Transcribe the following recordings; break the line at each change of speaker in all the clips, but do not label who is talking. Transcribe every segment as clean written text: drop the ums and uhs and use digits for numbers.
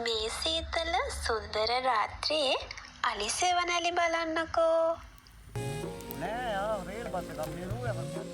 මේ සීතල සුන්දර රාත්‍රියේ අලිසෙවනැලි බලන්නකෝ.
නෑ යා රේල් බස් එකක් මේ රූ යනවා.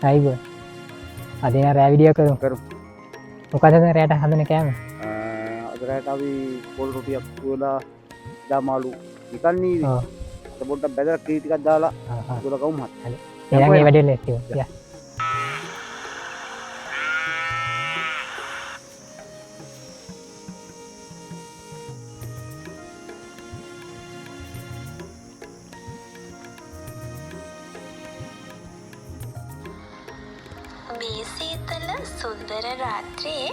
අයිබෝ අද රෑ විඩියෝ කරු මොකද රෑට හදන කෑම
අද රෑට අපි පොල් රොටියක් පුවලා දාමාලු නිකන් නීවි අද පොඩ්ඩක් බැදලා කී ටිකක් දාලා පුවලා කවුම් හත්
එහෙනම් මේ වැඩේ ලේසියි යා
මේ සීතල සුන්දර රාත්‍රියේ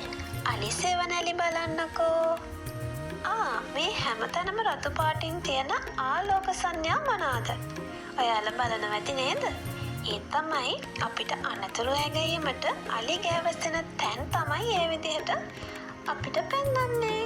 අලිසෙවනැලි බලන්නකෝ. මේ හැමතැනම රතු පාටින් තියෙන ආලෝක සංඥා මොනවාද? ඔයාලා බලනවා ඇති නේද? ඒ තමයි අපිට අනතුරු ඇගීමට අලි ගෑවසෙන තැන් තමයි ඒ විදිහට අපිට පෙන්වන්නේ.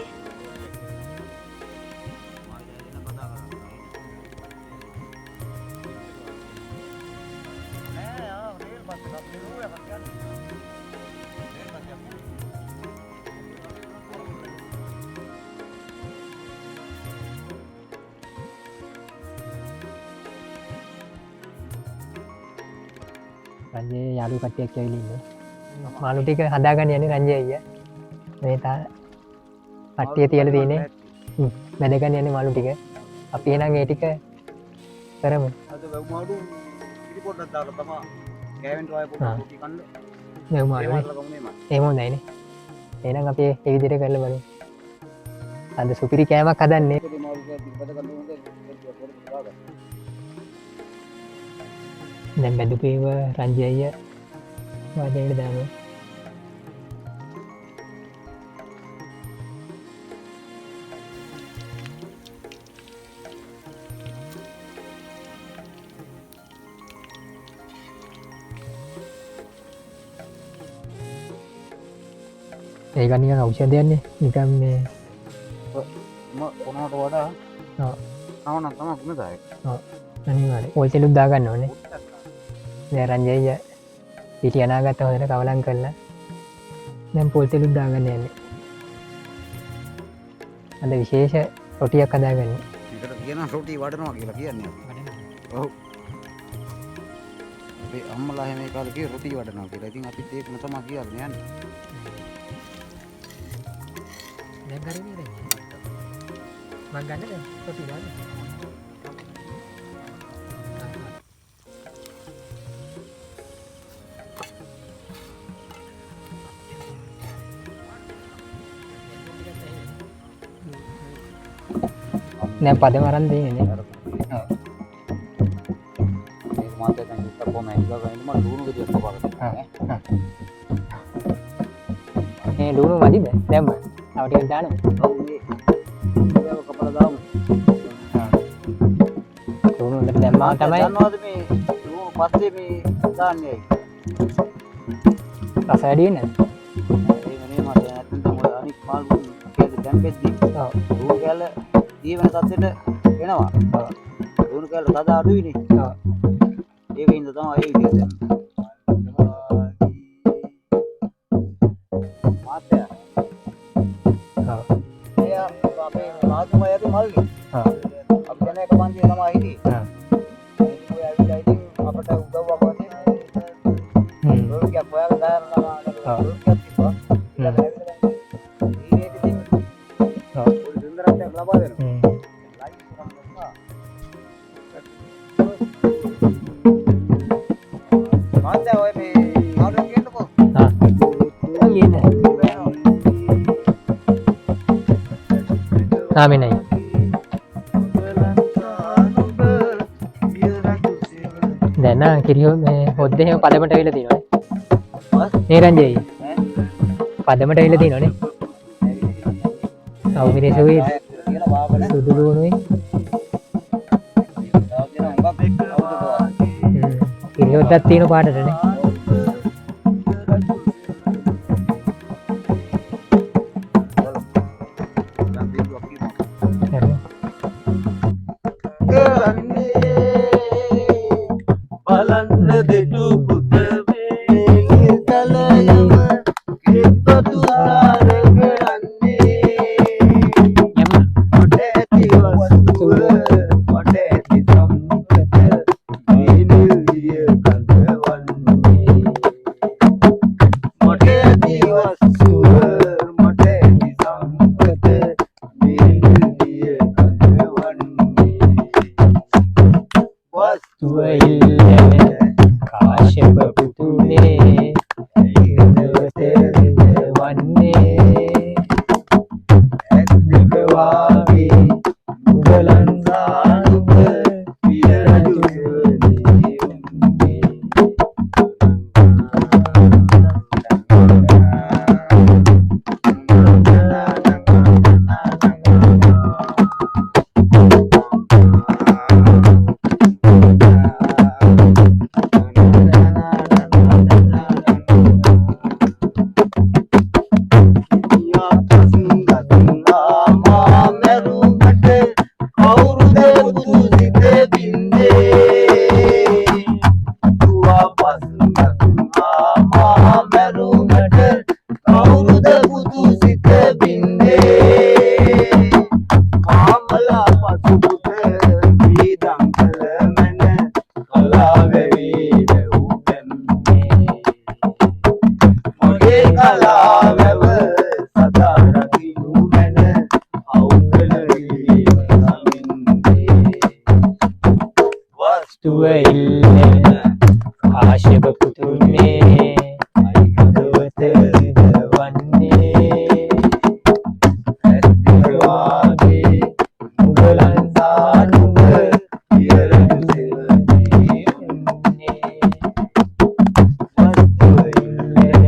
රංජේ යාළු කට්ටියක් ඇවිල්ලා ඉන්නේ. මාළු ටික හදාගන්න යන්නේ රංජේ අයියා. මේ කට්ටිය තියලා තියෙන්නේ. බැදගන්න යන්නේ මාළු ටික. අපි එහෙනම් ඒ ටික කරමු.
අද වැව් මාළු ඉරි පොඩ්ඩක් දාලා තමයි ගෑවෙන් රොය පොඩ්ඩක් කුටි කන්න.
වැව් මාළු. එහෙම හොඳයි නේ. එහෙනම් අපි ඒ විදිහට කරලා බලමු. අද සුපිරි කෑමක් හදන්නේ. දැන් බැදුපේව රංජය අයියා වාදනයට දානවා. ඒක නිකන් ඖෂධයක් නේ. නිකන් මේ
මොනවට වඩා නවන තමයි ගුණදායක.
අනිවාර්යයෙන් ඕල් තෙලුත් දාගන්න ඕනේ. දැන් රංජය අයියා පිටි අනාගත හොඳට කවලම් කරලා දැන් පොල් තෙලුත් දාගන්න යන්නේ. අද විශේෂ රොටියක් හදාගන්නේ.
ඒකට කියනවා රොටි වඩනවා කියලා කියන්නේ. ඔව්. අපේ අම්මලා හැම කාලේ කිය රොටි වඩනවා කියලා. ඉතින් අපිත් ඒකම තමයි කියන්නේ යන්නේ.
දැන් කරන්නේ දැන්. මම ගන්න දැන් රොටි දාන්න. දැන් පදම අරන් දෙන්නේ නේ. ඔව්.
ඒක මාතේ දැන් ඉස්සර කොහමද ඉඳලා ඉන්න මම ලුණු ගෙඩියක් කපාගත්තා නේ.
මේ ලුණු මදිද? දැන් මම තව ටිකක් දානවා.
ඔව් මේ ඒක කපලා දාමු.
ලුණු හොඳට දැම්මා තමයි.
දන්නවද මේ ලුණු පස්සේ මේ දාන්නේ ඇයි?
රස වැඩි වෙන්නේ නැද්ද?
ඒක නේ මට නැත්නම් ඔය අනික් පාල් කැලේ දැම්පෙද්දි
ඔව්.
ලුණු කැල ජීවන තත්ත්වෙට එනවා. ලුණු කැල තද අඩුයිනේ.
ඔව්.
ඒකින්ද තමයි ඒ විදිහට දැම්මේ. මාත්‍යා.
ඔව්.
එයා අපේ මාතුමයාගේ මල්ලි.
ඔව්.
අපි දැන් එක පන්තියේ තමයි හිටියේ. ඒක ඔය ඇවිල්ලා ඉතින් අපට උදව්වක් වශයෙන් රොටියක් හොයාගෙන දානවා. රොටියක් තිබ්බා. ඊට ඉතින්
ඔව්.
පොඩි සුන්දරත්වයක් ලබා දෙනවා. මාත්‍යා ඔය මේ මාළුවෙන් කියන්නකෝ.
කියන්නේ. මෙන්නයි. දැන් නම් කිරියෝ මේ හොද්දේ එහෙම පදමට වෙලා තියෙනවා නේ රංජය අයියා. පදමට වෙලා තියෙනවනේ. ඔව් මිරිසුයි සුදු ලුණුයි. යොද්දක් තියෙන පාටටනේ. හරි.
බලන්න දෙටු පුත මේ තලයම කිප්පතු සාර කරන්නේ කොට ඇති වස්තුව කොට ඇති සම්පත මේ නිල්දිය කඳවන්නේ කොට ඇති වස්තුව කොට ඇති සම්පත මේ නිල්දිය කඳවන්නේ
වස්තුව ඉල්ලන කාශ්‍යප පුතුනේ හිතවත වන්නේ
ඇත්තික වාගේ මුගලන් සානුක පිය රජු සෙවණේ උන්නේ
වස්තුව ඉල්ලන කාශ්‍යප පුතුනේ හිතවත වන්නේ
ඇත්තික වාගේ මුගලන් සානුක පිය රජු සෙවණේ උන්නේ
වස්තුව ඉල්ලන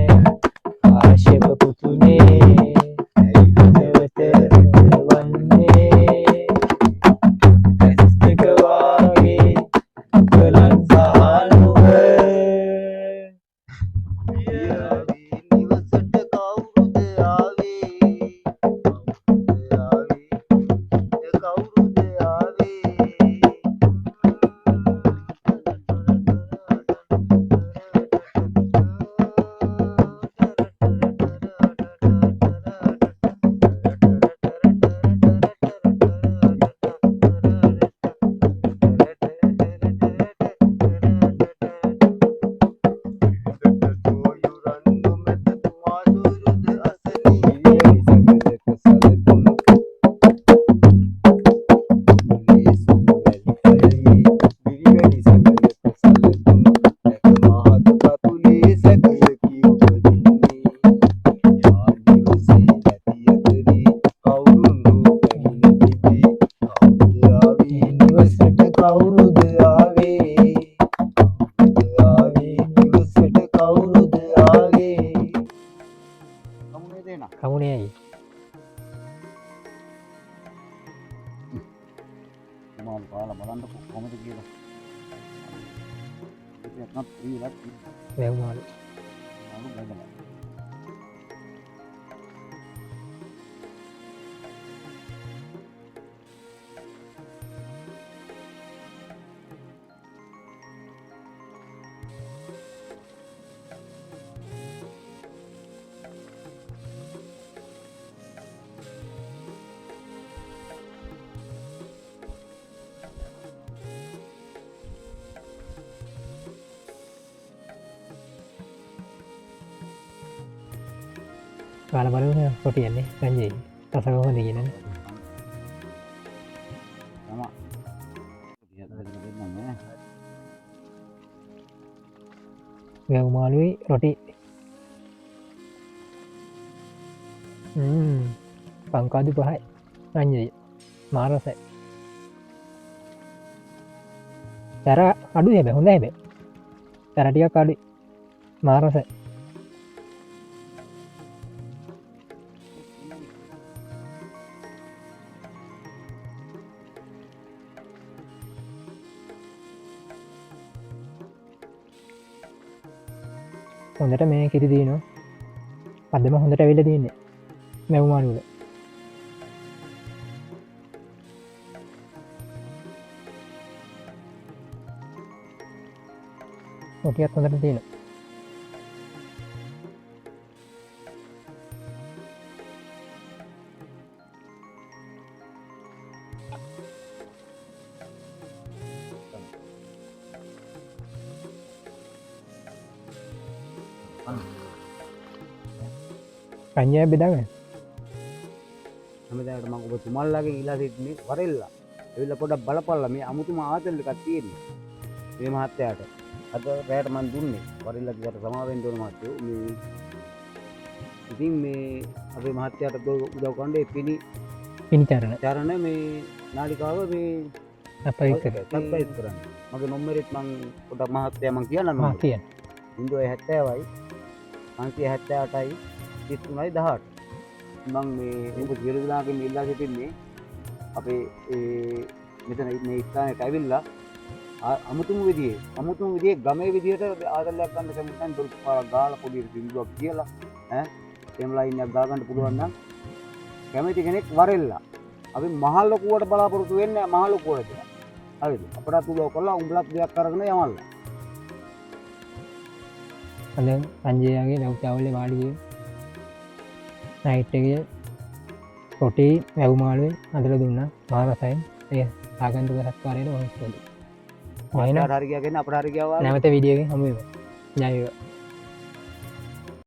කාශ්‍යප පුතුනේ හිතවත වන්නේ
ඇත්තික වාගේ මුගලන් සානුක නිවසට කවුරුද ආවේ කවුරුද නිවසට කවුරුද ආවේ නිවසට කවුරුද ආවේ කමුනේ දෙනා
කමුණේ ඇයි
මම කාලා බලන්නකො කොහමද කියලා ඒක නත් ඊලක්
වැව්මාළු
මම බඳලා
කාලා බලන්න කොටියන්නේ රංජේ රස කොහොමද කියනනේ
sama lihat lagi namanya
වැව්මාළුයි රොටි පංකාදු පහයි රංජය මාරසයි තැර අඩු හැබ හොඳ හැබ තැරටියක් අඩු මාරසයි හොඳට මේ කිරි දීනවා පදම හොඳට ඇවිල තියන්නේ මැව්මානුල ඔටියත් හොඳට තියෙන කංජය බෙදාගන්න
හැමදාට මම ඔබ තුමල්ලාගෙන් ඉල්ලා සිටින්නේ වරෙල්ලා එවිල්ලා පොඩ්ඩක් බලපල්ලා මේ අමුතුම ආතල් එකක් තියෙන්නේ මේ මහත්තයාට අද රැයට මම දුන්නේ වරෙල්ලා කියට සමා වෙන්න ඕන මහත්තයෝ මේ ඉතින් මේ අපේ මහත්තයාට උදව් කරන්නේ
පිනිචරණ
මේ නාලිකාව මේ
අපයි
සබ්ස්ක්‍රයිබ් කරන්න මගේ නම්බරෙත් මම පොඩ්ඩක් මහත්තයා මම කියන්නම්
කියන්න
070යි 578යි 3318 මම මේ ඔබ සියලු දෙනාගෙන් ඉල්ලා සිටින්නේ අපේ මෙතන මේ ස්ථානයට ඇවිල්ලා අමුතුම විදිහේ ගමේ විදිහට ආදල්යක් ගන්න කැමති නම් දොරටු පාරක් ගාලා පොඩි බින්දුවක් කියලා ඈ එම් ලයින් එකක් ගා ගන්න පුළුවන් නම් කැමති කෙනෙක් වරෙල්ලා අපි මහ ලොකුවට බලාපොරොත්තු වෙන්නේ මහ ලොකුවට කියලා හරිද අපරාධ උදව් කරලා උඹලත් දෙයක් අරගෙන යමල්ලා
අද සංජයගේ ලෞචාවලේ වාඩිගේ නයිට් එකේ පොටි වැව්මාළුවෙන් අදලා දුන්නා මහරසයෙන් එය ආගන්තුක සත්කාරයට වහන්සේට
මයින් හරියගෙන අපරාධ ගියා
නැවත වීඩියෝ එකෙන් හමු වෙමු ජය වේවා